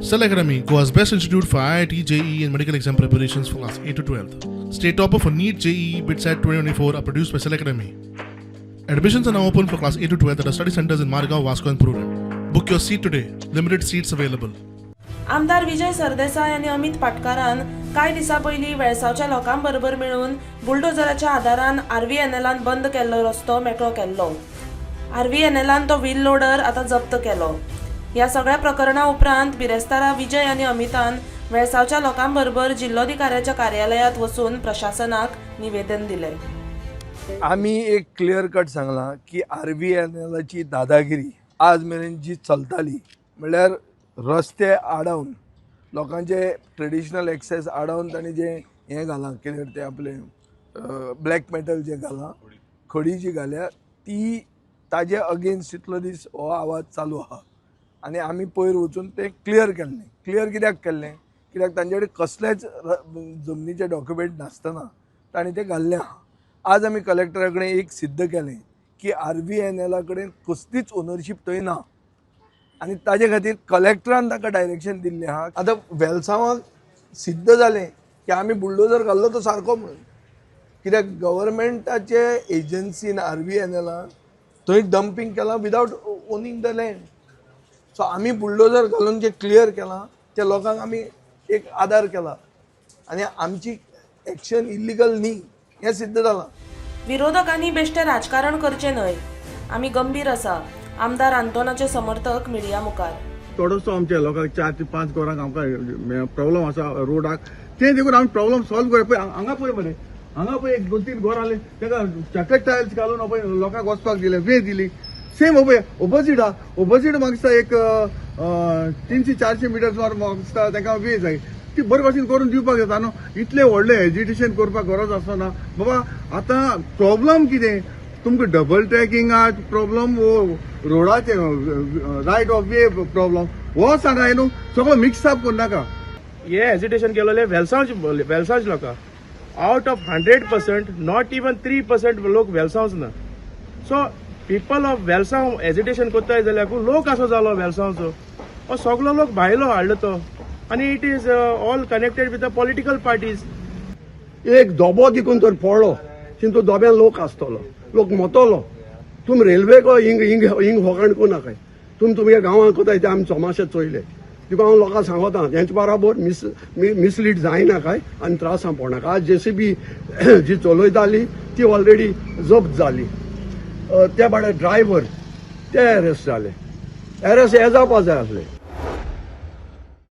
Cell Academy, Goa's best institute for IIT, JEE and medical exam preparations for class 8 to 12th. State topper for NEET, JEE, BITSAT 2024 are produced by Cell Academy. Admissions are now open for class 8 to 12th at our study centers in Margao, Vasco and Pururem. Book your seat today. Limited seats available. आमदार विजय सरदेसाय आणि अमित पाटकारान कांय दिसा पयलीं वेळसावच्या लोकांबरोबर मेळून बुलडोजराच्या आदारान RVNLान बंद केल्लो रस्तो मेकळो केल्लो. RVNLान तो व्हील लोडर आतां जप्त केलो. ह्या सगळ्या प्रकरणा उपरांत बिरेस्तारा विजय आणि अमितान वेळसावच्या लोकांबरोबर जिल्लोधिकाऱ्याच्या कार्यालयात वचून प्रशासनाक निवेदन दिले. आम्ही एक क्लियर कट सांगला की RVNLची दादागिरी आज मेरेन जी चलताली म्हणल्यार रस्ते आडावन लोकांचे ट्रेडिशनल एक्सेस आडावन तांणी जे हें घालां कितें ते आपले ब्लॅक मेटल जे घालां खडी जी घाल्या ती ताजे अगेन्स्ट इतलो दीस हो आवाज चालू आहा आनी आमी पयर वचून ते क्लियर केल्लें. क्लियर कित्याक केल्लें कित्याक तांचे कडेन कसलेच जमनीचे डॉक्युमेंट नासतना तांणी ते घाल्लें आहा. आज आमी कलेक्टरा कडेन एक सिद्ध केलें की RVNL कडेन कसलीच ओनरशीप थंय ना आनी ताजे खातीर कलेक्टरान ताका डायरेक्शन दिल्लें आहा. आतां वेलसांवाक सिद्ध जालें की आमी बुलडोजर घाल्लो तो सारको म्हणून कित्याक गव्हर्मेंटाचे एजन्सीन RVNL थंय डंपिंग केलां without owning the land. So आमी बुलडोजर घालून जे क्लियर केलां त्या लोकांक आमी एक आदार केला आनी आमची एक्शन इल्लिगल न्ही हें सिद्ध जालां. विरोधकांनी बेश्टे राजकारण करचे न्हय. आमी गंभीर आसा. आमदार आंतोनाचे समर्थक मिडिया मुखार. थोडोसो आमच्या लोकांक 4 ते 5 घरांक आमकां प्रॉब्लम आसा रोडाक ते देखून आमी प्रॉब्लम सॉल्व करप. पळय हांगा पळय मरे हांगा पळय 1-2-3 घर आले ताका चॉकलेट टायल्स घालून पळय लोकांक वचपाक दिले वे दिली. सेम पळय ऑपोजीट म्हाका दिसता एक 300-400 मिटर सुमार म्हाका दिसता ताका वे जाय ती बरे भाशेन करून दिवपाक जाता न्हू. इतले व्हडले एजिटेशन करपाक गरज आसना बाबा. आतां प्रॉब्लम कितें तुमकां डबल ट्रॅकिंगाक प्रॉब्लम वो रोडाचे रायट ऑफ वे प्रॉब्लम हो सांगाय न्हू. सगळो मिक्स अप करून नाका. हे हेजिटेशन केलेले वेलसांवच लोकां आउट ऑफ 100% नॉट इवन 3% लोक वेलसांवच ना. So people of Velsao hesitation कोत्ताय जाल्यार लोक असो जालो वेलसांवचो हो सगळो लोक भायलो हाडलो तो आनी it is all connected with the political parties. एक दोबो देखून तर पडलो तो दोब्यान लोक आसतलो लोक मतलो. तुम रेल्वे को हिंग होकाण करू नाकाय. तुमगे गांवांत कोताय ते आमी चोमाशे चोयले तुका हांव लोकांक सांगता हेंचे बराबर मिसलीड जायना काय आनी त्रासां पडनाका. आज JCB जी चलयताली ती ऑलरेडी जप्त जाली. त्या भायर ड्रायव्हर ते अरेस्ट जाले. अरेस्ट हे जावपा जाय आसले.